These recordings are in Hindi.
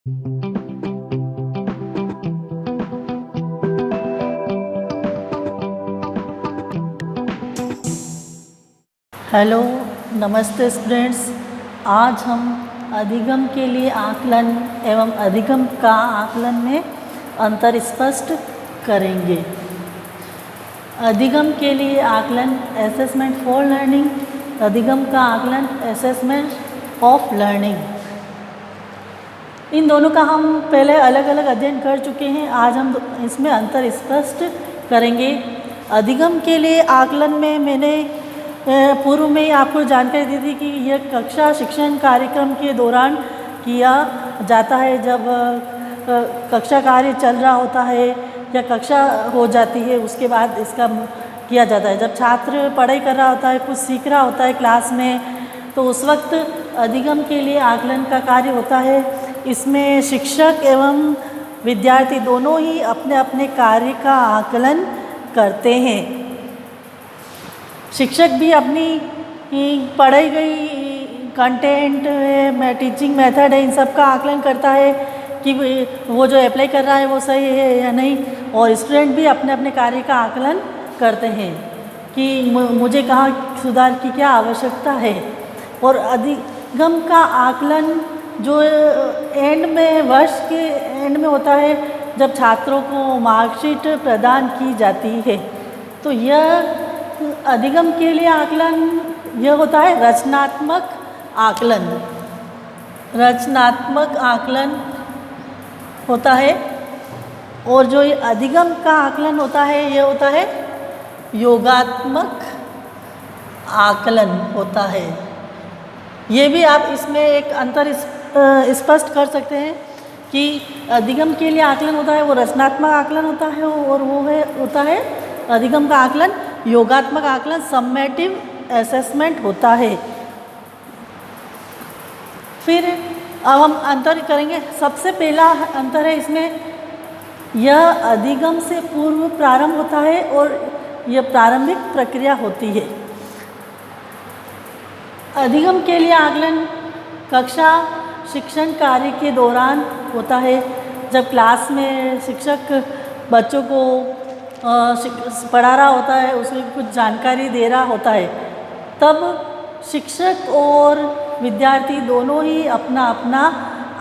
हेलो, नमस्ते स्टूडेंट्स। आज हम अधिगम के लिए आकलन एवं अधिगम का आकलन में अंतर स्पष्ट करेंगे। अधिगम के लिए आकलन असेसमेंट फॉर लर्निंग, अधिगम का आकलन असेसमेंट ऑफ लर्निंग। इन दोनों का हम पहले अलग अलग अध्ययन कर चुके हैं। आज हम इसमें अंतर स्पष्ट करेंगे। अधिगम के लिए आकलन में मैंने पूर्व में ही आपको जानकारी दी थी कि यह कक्षा शिक्षण कार्यक्रम के दौरान किया जाता है। जब कक्षा कार्य चल रहा होता है या कक्षा हो जाती है, उसके बाद इसका किया जाता है। जब छात्र पढ़ाई कर रहा होता है, कुछ सीख रहा होता है क्लास में, तो उस वक्त अधिगम के लिए आकलन का कार्य होता है। इसमें शिक्षक एवं विद्यार्थी दोनों ही अपने अपने कार्य का आकलन करते हैं। शिक्षक भी अपनी पढ़ाई गई कंटेंट में टीचिंग मेथड है, इन सब का आकलन करता है कि वो जो अप्लाई कर रहा है वो सही है या नहीं। और स्टूडेंट भी अपने अपने कार्य का आकलन करते हैं कि मुझे कहाँ सुधार की क्या आवश्यकता है। और अधिगम का आकलन जो एंड में, वर्ष के एंड में होता है, जब छात्रों को मार्कशीट प्रदान की जाती है। तो यह अधिगम के लिए आकलन यह होता है रचनात्मक आकलन। रचनात्मक आकलन होता है। और जो ये अधिगम का आकलन होता है, यह होता है योगात्मक आकलन होता है। ये भी आप इसमें एक अंतर स्पष्ट कर सकते हैं कि अधिगम के लिए आकलन होता है वो रचनात्मक आकलन होता है, और वो होता है अधिगम का आकलन योगात्मक आकलन, सम्मेटिव असेसमेंट होता है। फिर अब हम अंतर करेंगे। सबसे पहला अंतर है इसमें, यह अधिगम से पूर्व प्रारंभ होता है और यह प्रारंभिक प्रक्रिया होती है। अधिगम के लिए आकलन कक्षा शिक्षण कार्य के दौरान होता है। जब क्लास में शिक्षक बच्चों को पढ़ा रहा होता है, उसमें कुछ जानकारी दे रहा होता है, तब शिक्षक और विद्यार्थी दोनों ही अपना अपना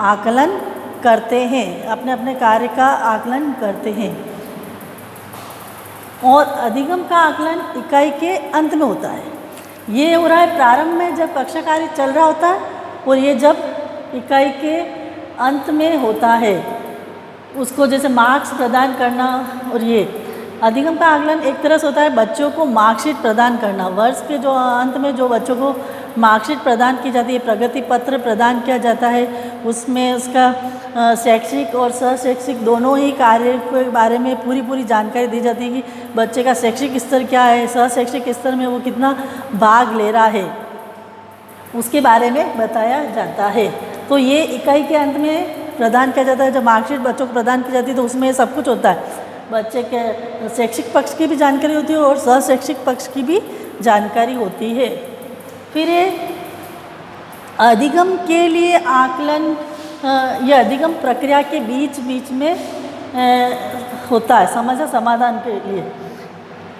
आकलन करते हैं, अपने अपने कार्य का आकलन करते हैं। और अधिगम का आकलन इकाई के अंत में होता है। ये हो रहा है प्रारंभ में जब कक्षा कार्य चल रहा होता है, और ये जब इकाई के अंत में होता है, उसको जैसे मार्क्स प्रदान करना। और ये अधिगम का आकलन एक तरह से होता है बच्चों को मार्कशीट प्रदान करना। वर्ष के जो अंत में जो बच्चों को मार्कशीट प्रदान की जाती है, प्रगति पत्र प्रदान किया जाता है, उसमें उसका शैक्षिक और सहशैक्षिक दोनों ही कार्य के बारे में पूरी जानकारी दी जाती है कि बच्चे का शैक्षिक स्तर क्या है, सहशैक्षिक स्तर में वो कितना भाग ले रहा है, उसके बारे में बताया जाता है। तो ये इकाई के अंत में प्रदान किया जाता है। जब मार्कशीट बच्चों को प्रदान की जाती है तो उसमें सब कुछ होता है। बच्चे के शैक्षिक पक्ष की भी जानकारी होती है और सहशैक्षिक पक्ष की भी जानकारी होती है। फिर ये अधिगम के लिए आकलन, यह अधिगम प्रक्रिया के बीच में होता है समस्या समाधान के लिए।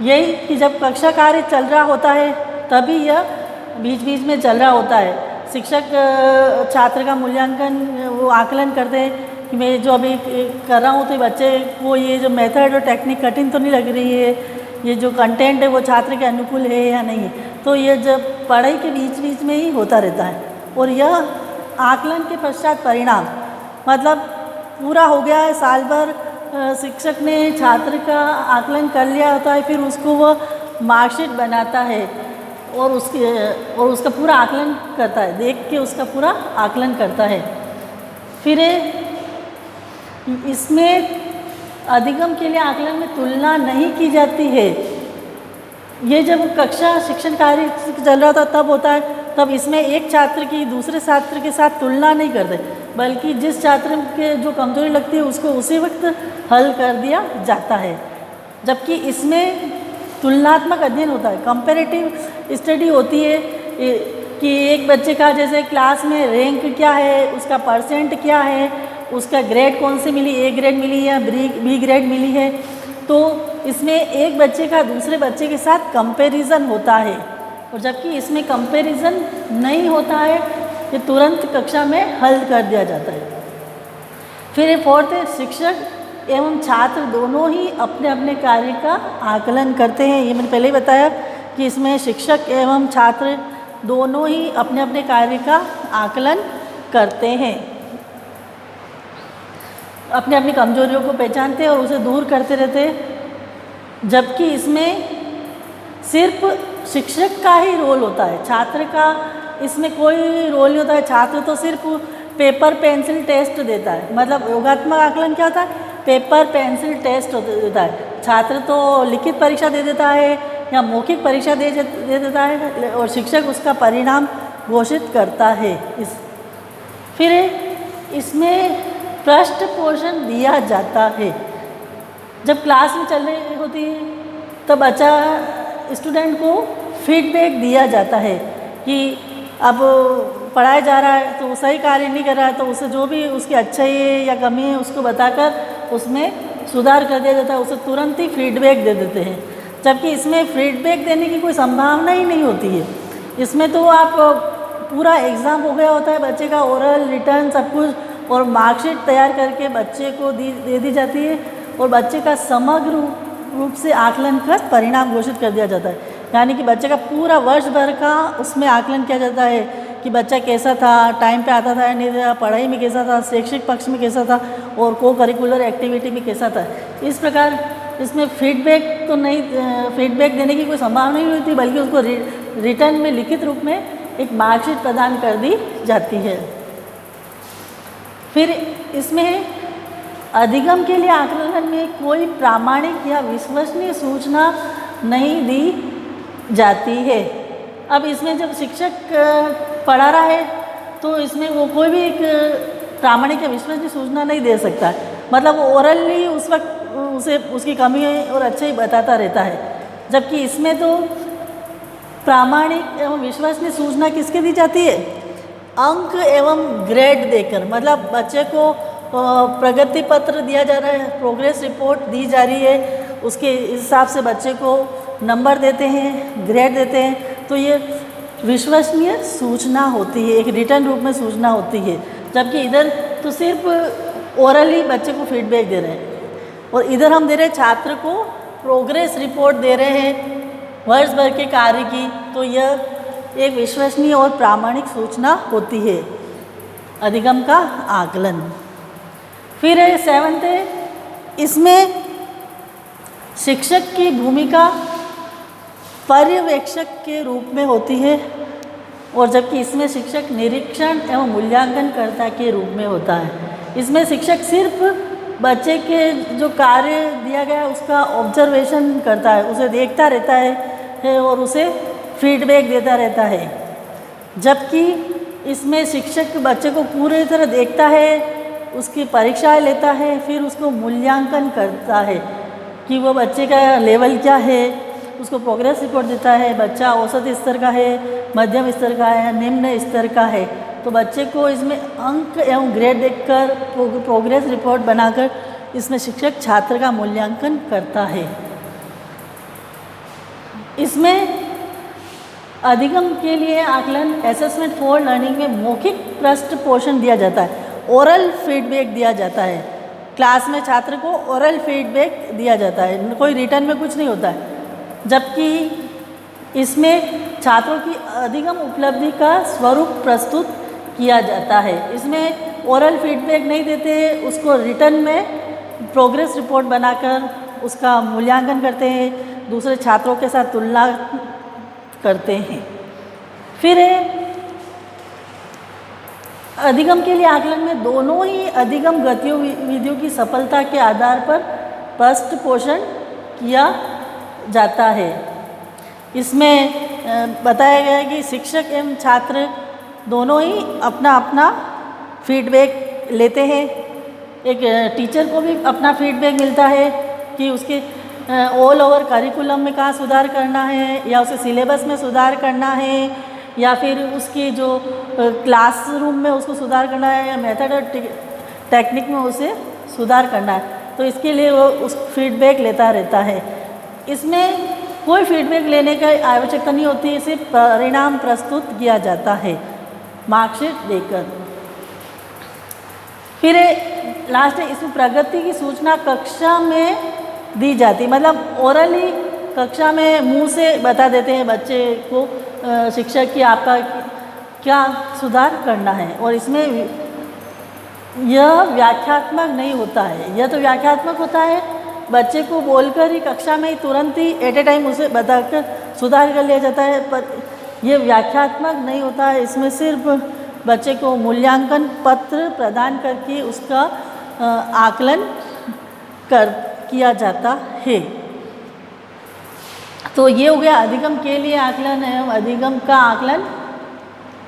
यही कि जब कक्षा कार्य चल रहा होता है तभी यह बीच में चल रहा होता है। शिक्षक छात्र का मूल्यांकन, वो आकलन करते हैं कि मैं जो अभी कर रहा हूँ तो बच्चे को ये जो मेथड और टेक्निक कठिन तो नहीं लग रही है, ये जो कंटेंट है वो छात्र के अनुकूल है या नहीं है। तो ये जब पढ़ाई के बीच में ही होता रहता है। और यह आकलन के पश्चात परिणाम, मतलब पूरा हो गया है, साल भर शिक्षक ने छात्र का आकलन कर लिया होता है, फिर उसको वो मार्कशीट बनाता है और उसका पूरा आकलन करता है, देख के उसका पूरा आकलन करता है। फिर इसमें अधिगम के लिए आकलन में तुलना नहीं की जाती है। ये जब कक्षा शिक्षण कार्य चल रहा था तब होता है, तब इसमें एक छात्र की दूसरे छात्र के साथ तुलना नहीं करते, बल्कि जिस छात्र के जो कमजोरी लगती है उसको उसी वक्त हल कर दिया जाता है। जबकि इसमें तुलनात्मक अध्ययन होता है, कंपैरेटिव स्टडी होती है कि एक बच्चे का जैसे क्लास में रैंक क्या है, उसका परसेंट क्या है, उसका ग्रेड कौन सी मिली, ए ग्रेड मिली या बी ग्रेड मिली है। तो इसमें एक बच्चे का दूसरे बच्चे के साथ कंपैरिजन होता है, और जबकि इसमें कंपैरिजन नहीं होता है, ये तुरंत कक्षा में हल कर दिया जाता है। फिर फोर्थ है, शिक्षक एवं छात्र दोनों ही अपने अपने कार्य का आकलन करते हैं। ये मैंने पहले ही बताया कि इसमें शिक्षक एवं छात्र दोनों ही अपने अपने कार्य का आकलन करते हैं, अपनी अपनी कमजोरियों को पहचानते हैं और उसे दूर करते रहते हैं। जबकि इसमें सिर्फ शिक्षक का ही रोल होता है, छात्र का इसमें कोई रोल नहीं होता है। छात्र तो सिर्फ पेपर पेंसिल टेस्ट देता है, मतलब योगात्मक आकलन क्या होता है, पेपर पेंसिल टेस्ट देता है। छात्र तो लिखित परीक्षा दे देता है या मौखिक परीक्षा दे देता है, और शिक्षक उसका परिणाम घोषित करता है। फिर इसमें पृष्ठ पोषण दिया जाता है। जब क्लास में चल रही होती है तब बच्चा स्टूडेंट को फीडबैक दिया जाता है कि अब पढ़ाया जा रहा है तो वो सही कार्य नहीं कर रहा है, तो उसे जो भी उसकी अच्छाई है या कमी है उसको बताकर उसमें सुधार कर दिया जाता है, उसे तुरंत ही फीडबैक दे देते हैं। जबकि इसमें फीडबैक देने की कोई संभावना ही नहीं होती है। इसमें तो आप पूरा एग्ज़ाम हो गया होता है, बच्चे का ओरल रिटर्न सब कुछ, और मार्कशीट तैयार करके बच्चे को दे दी जाती है, और बच्चे का समग्र रूप से आकलन कर परिणाम घोषित कर दिया जाता है। यानी कि बच्चे का पूरा वर्ष भर का उसमें आकलन किया जाता है कि बच्चा कैसा था, टाइम पे आता था या नहीं था, पढ़ाई में कैसा था, शैक्षिक पक्ष में कैसा था, और को करिकुलर एक्टिविटी में कैसा था। इस प्रकार इसमें फीडबैक तो नहीं, फीडबैक देने की कोई संभावना नहीं होती, बल्कि उसको रिटर्न में लिखित रूप में एक मार्कशीट प्रदान कर दी जाती है। फिर इसमें अधिगम के लिए आकलन में कोई प्रामाणिक या विश्वसनीय सूचना नहीं दी जाती है। अब इसमें जब शिक्षक पढ़ा रहा है तो इसमें वो कोई भी एक प्रामाणिक या विश्वसनीय सूचना नहीं दे सकता, मतलब वो ओरली उस वक्त उसे उसकी कमी और अच्छाई बताता रहता है। जबकि इसमें तो प्रामाणिक एवं विश्वसनीय सूचना किसके दी जाती है, अंक एवं ग्रेड देकर, मतलब बच्चे को प्रगति पत्र दिया जा रहा है, प्रोग्रेस रिपोर्ट दी जा रही है, उसके हिसाब से बच्चे को नंबर देते हैं, ग्रेड देते हैं, तो ये विश्वसनीय सूचना होती है, एक रिटर्न रूप में सूचना होती है। जबकि इधर तो सिर्फ ओरली बच्चे को फीडबैक दे रहे हैं, और इधर हम दे रहे हैं छात्र को प्रोग्रेस रिपोर्ट दे रहे हैं वर्ष भर के कार्य की, तो यह एक विश्वसनीय और प्रामाणिक सूचना होती है, अधिगम का आकलन। फिर है 7th है, इसमें शिक्षक की भूमिका पर्यवेक्षक के रूप में होती है, और जबकि इसमें शिक्षक निरीक्षण एवं मूल्यांकनकर्ता के रूप में होता है। इसमें शिक्षक सिर्फ बच्चे के जो कार्य दिया गया है उसका ऑब्जर्वेशन करता है, उसे देखता रहता है और उसे फीडबैक देता रहता है। जबकि इसमें शिक्षक बच्चे को पूरी तरह देखता है, उसकी परीक्षाएं लेता है, फिर उसको मूल्यांकन करता है कि वो बच्चे का लेवल क्या है, उसको प्रोग्रेस रिपोर्ट देता है, बच्चा औसत स्तर का है, मध्यम स्तर का है, निम्न स्तर का है। तो बच्चे को इसमें अंक एवं ग्रेड देखकर प्रोग्रेस रिपोर्ट बनाकर इसमें शिक्षक छात्र का मूल्यांकन करता है। इसमें अधिगम के लिए आकलन असेसमेंट फॉर लर्निंग में मौखिक पृष्ठ पोषण दिया जाता है, ओरल फीडबैक दिया जाता है। क्लास में छात्र को ओरल फीडबैक दिया जाता है, कोई रिटर्न में कुछ नहीं होता है। जबकि इसमें छात्रों की अधिगम उपलब्धि का स्वरूप प्रस्तुत किया जाता है। इसमें ओरल फीडबैक नहीं देते, उसको रिटर्न में प्रोग्रेस रिपोर्ट बनाकर उसका मूल्यांकन करते हैं, दूसरे छात्रों के साथ तुलना करते हैं। फिर अधिगम के लिए आकलन में दोनों ही अधिगम गतिविधियों की सफलता के आधार पर पृष्ठ पोषण किया जाता है। इसमें बताया गया है कि शिक्षक एवं छात्र दोनों ही अपना अपना फीडबैक लेते हैं। एक टीचर को भी अपना फीडबैक मिलता है कि उसके ऑल ओवर करिकुलम में कहाँ सुधार करना है, या उसे सिलेबस में सुधार करना है, या फिर उसकी जो क्लासरूम में उसको सुधार करना है, या मेथड टेक्निक में उसे सुधार करना है, तो इसके लिए वो उस फीडबैक लेता रहता है। इसमें कोई फीडबैक लेने की आवश्यकता नहीं होती, इसे परिणाम प्रस्तुत किया जाता है मार्कशीट देकर। फिर लास्ट इसमें प्रगति की सूचना कक्षा में दी जाती, मतलब ओरली कक्षा में मुंह से बता देते हैं बच्चे को शिक्षक कि आपका क्या सुधार करना है, और इसमें यह व्याख्यात्मक नहीं होता है। यह तो व्याख्यात्मक होता है, बच्चे को बोलकर ही कक्षा में ही तुरंत ही एट ए टाइम उसे बताकर सुधार कर लिया जाता है, पर यह व्याख्यात्मक नहीं होता है। इसमें सिर्फ बच्चे को मूल्यांकन पत्र प्रदान करके उसका आकलन किया जाता है। तो ये हो गया अधिगम के लिए आकलन एवं अधिगम का आकलन।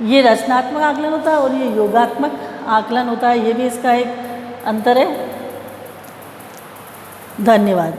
ये रचनात्मक आकलन होता है और ये योगात्मक आकलन होता है, ये भी इसका एक अंतर है। धन्यवाद।